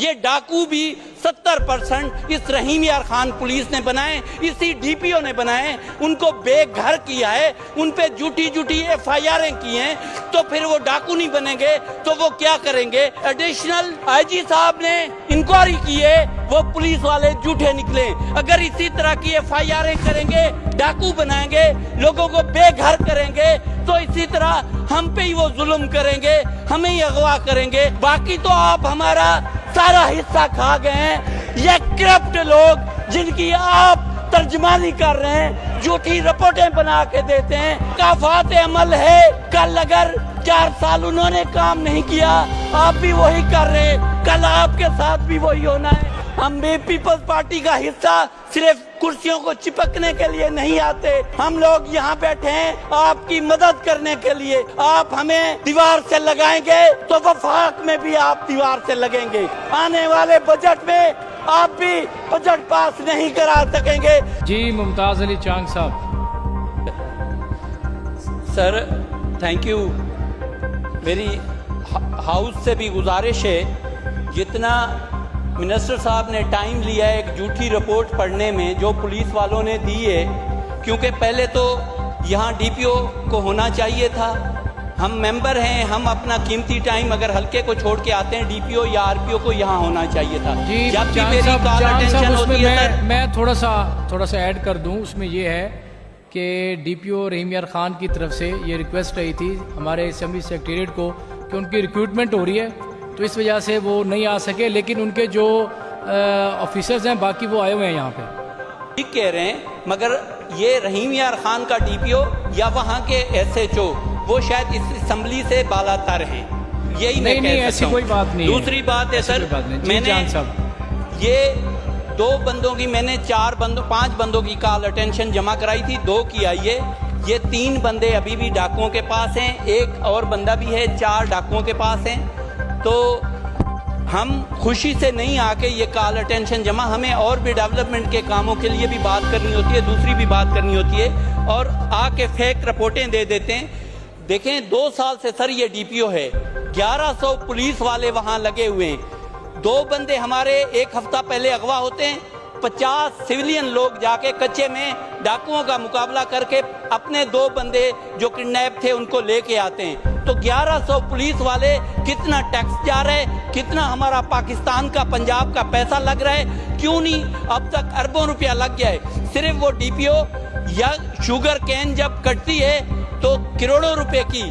یہ ڈاکو بھی 70% اس رحیم یار خان پولیس نے بنائے، اسی ڈی پی او نے بنائے، ان کو بے گھر کیا ہے، ان پہ جھوٹی ایف آئی آریں کی ہیں، تو پھر وہ ڈاکو نہیں بنیں گے تو وہ کیا کریں گے؟ ایڈیشنل آئی جی صاحب نے انکوائری کی ہے، وہ پولیس والے جھوٹے نکلے۔ اگر اسی طرح کی ایف آئی آریں کریں گے، ڈاکو بنائیں گے، لوگوں کو بے گھر کریں گے، تو اسی طرح ہم پہ ہی وہ ظلم کریں گے، ہمیں ہی اغوا کریں گے۔ باقی تو آپ ہمارا سارا حصہ کھا گئے ہیں۔ یہ کرپٹ لوگ جن کی آپ ترجمانی کر رہے ہیں، جھوٹی رپورٹیں بنا کے دیتے ہیں، مکافات عمل ہے۔ کل اگر 4 سال انہوں نے کام نہیں کیا، آپ بھی وہی کر رہے ہیں، کل آپ کے ساتھ بھی وہی ہونا ہے۔ ہم بھی پیپلز پارٹی کا حصہ صرف کرسیوں کو چپکنے کے لیے نہیں آتے، ہم لوگ یہاں بیٹھے ہیں آپ کی مدد کرنے کے لیے۔ آپ ہمیں دیوار سے لگائیں گے تو وفاق میں بھی آپ دیوار سے لگیں گے۔ آنے والے بجٹ میں آپ بھی بجٹ پاس نہیں کرا سکیں گے۔ جی ممتاز علی چانگ صاحب۔ Sir thank you. میری ہاؤس سے بھی گزارش ہے، جتنا منسٹر صاحب نے ٹائم لیا ہے ایک جھوٹی رپورٹ پڑھنے میں جو پولیس والوں نے دی ہے، کیونکہ پہلے تو یہاں ڈی پی او کو ہونا چاہیے تھا، ہم ممبر ہیں، ہم اپنا قیمتی ٹائم اگر ہلکے کو چھوڑ کے آتے ہیں، ڈی پی او یا آر پی او کو یہاں ہونا چاہیے تھا۔ جی جب بھی میری کال اٹینشن ہوتی ہے سر، میں تھوڑا سا ایڈ کر دوں، اس میں یہ ہے کہ ڈی پی او رحیم یار خان کی طرف سے یہ ریکویسٹ رہی تھی ہمارے اسمبلی سیکریٹریٹ کو کہ ان کی ریکروٹمنٹ ہو رہی ہے، تو اس وجہ سے وہ نہیں آ سکے، لیکن ان کے جو آفیسرز ہیں باقی وہ آئے ہوئے ہیں یہاں پہ۔ ٹھیک کہہ رہے ہیں، مگر یہ رحیم یار خان کا ڈی پی او یا وہاں کے ایس ایچ او وہ شاید اس اسمبلی سے بالا تر ہیں، یہی میں نہیں ایسی کوئی بات نہیں۔ دوسری بات ہے سر، میں نے یہ 2 بندوں کی، میں نے 5 بندوں کی کال اٹینشن جمع کرائی تھی، 2 کی آئی ہے، یہ 3 بندے ابھی بھی ڈاکوؤں کے پاس ہیں، ایک اور بندہ بھی ہے، 4 ڈاکوؤں کے پاس ہیں۔ تو ہم خوشی سے نہیں آ کے یہ کال اٹینشن جمع، ہمیں اور بھی ڈیولپمنٹ کے کاموں کے لیے بھی بات کرنی ہوتی ہے، دوسری بھی بات کرنی ہوتی ہے، اور آ کے فیک رپورٹیں دے دیتے ہیں۔ دیکھیں 2 سال سے سر یہ ڈی پی او ہے، 1100 پولیس والے وہاں لگے ہوئے ہیں، 2 بندے ہمارے ایک ہفتہ پہلے اغوا ہوتے ہیں، 50 سویلین لوگ جا کے کچے میں ڈاکوؤں کا مقابلہ کر کے اپنے 2 بندے جو کڈنیپ تھے ان کو لے کے آتے ہیں۔ تو 1100 پولیس والے، کتنا ٹیکس جا رہا ہے، کتنا ہمارا پاکستان کا پنجاب کا پیسہ لگ رہا ہے، کیوں نہیں اب تک اربوں روپیہ لگ گیا ہے۔ صرف وہ ڈی پی او یا شوگر کین جب کٹتی ہے تو کروڑوں روپے کی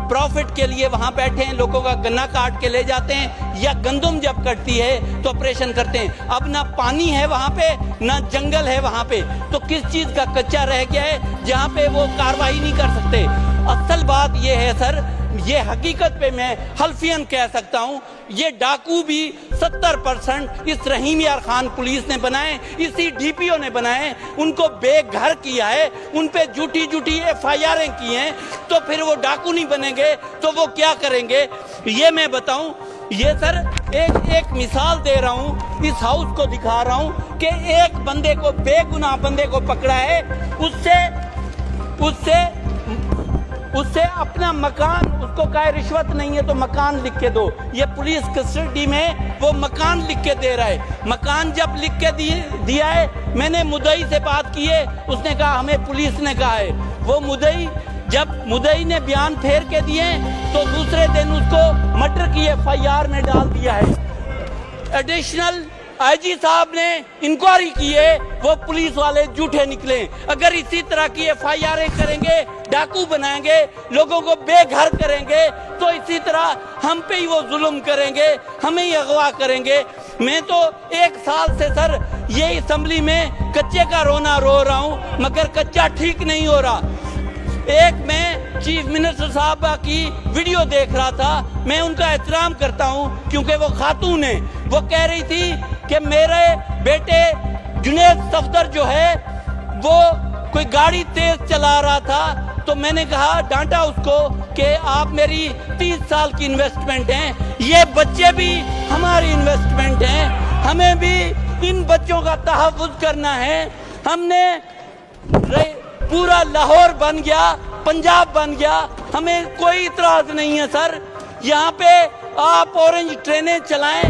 پروفٹ کے لیے وہاں بیٹھے ہیں، لوگوں کا گنا کاٹ کے لے جاتے ہیں، یا گندم جب کٹتی ہے تو آپریشن کرتے ہیں۔ اب نہ پانی ہے وہاں پہ، نہ جنگل ہے وہاں پہ، تو کس چیز کا کچا رہ گیا ہے جہاں پہ وہ کاروائی نہیں کر سکتے۔ اصل بات یہ ہے سر، یہ حقیقت پہ میں حلفین کہہ سکتا ہوں، یہ ڈاکو بھی 70% اس رحیم یار خان پولیس نے بنائے، اسی ڈی پی او نے بنائے، ان کو بے گھر کیا ہے، ان پہ جھوٹی ایف آئی آریں کی ہیں، تو پھر وہ ڈاکو نہیں بنیں گے تو وہ کیا کریں گے؟ یہ میں بتاؤں، یہ سر ایک مثال دے رہا ہوں، اس ہاؤس کو دکھا رہا ہوں کہ ایک بندے کو، بے گناہ بندے کو پکڑا ہے، اس سے اپنا مکان، اس کو کہا رشوت نہیں ہے تو مکان لکھ کے دو، یہ پولیس کسٹڈی میں وہ مکان لکھ کے دے رہا ہے۔ مکان جب لکھ کے دیا ہے، میں نے مدعی سے بات کی ہے، اس نے کہا ہمیں پولیس نے کہا ہے، وہ مدعی جب مدعی نے بیان پھیر کے دیے تو دوسرے دن اس کو مرڈر کی ایف آئی آر میں ڈال دیا ہے۔ ایڈیشنل آئی جی صاحب نے انکوائری کی ہے، وہ پولیس والے جھوٹے نکلے۔ اگر اسی طرح کی ایف آئی آریں کریں گے، ڈاکو بنائیں گے، لوگوں کو بے گھر کریں گے، تو اسی طرح ہم پہ ہی وہ ظلم کریں گے، ہمیں ہی اغوا کریں گے۔ میں تو 1 سال سے سر یہ اسمبلی میں کچے کا رونا رو رہا ہوں، مگر کچا ٹھیک نہیں ہو رہا۔ ایک میں چیف منسٹر صاحبہ کی ویڈیو دیکھ رہا تھا، میں ان کا احترام کرتا ہوں کیونکہ وہ خاتون ہیں، وہ کہہ رہی تھی کہ میرے بیٹے جنید صفدر جو ہے وہ کوئی گاڑی تیز چلا رہا تھا، تو میں نے کہا، ڈانٹا اس کو کہ آپ میری 30 سال کی انویسٹمنٹ ہیں، یہ بچے بھی ہماری انویسٹمنٹ ہیں، ہمیں بھی ان بچوں کا تحفظ کرنا ہے۔ ہم نے پورا لاہور بن گیا، پنجاب بن گیا، ہمیں کوئی اعتراض نہیں ہے سر، یہاں پہ آپ اورنج ٹرینیں چلائیں،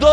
2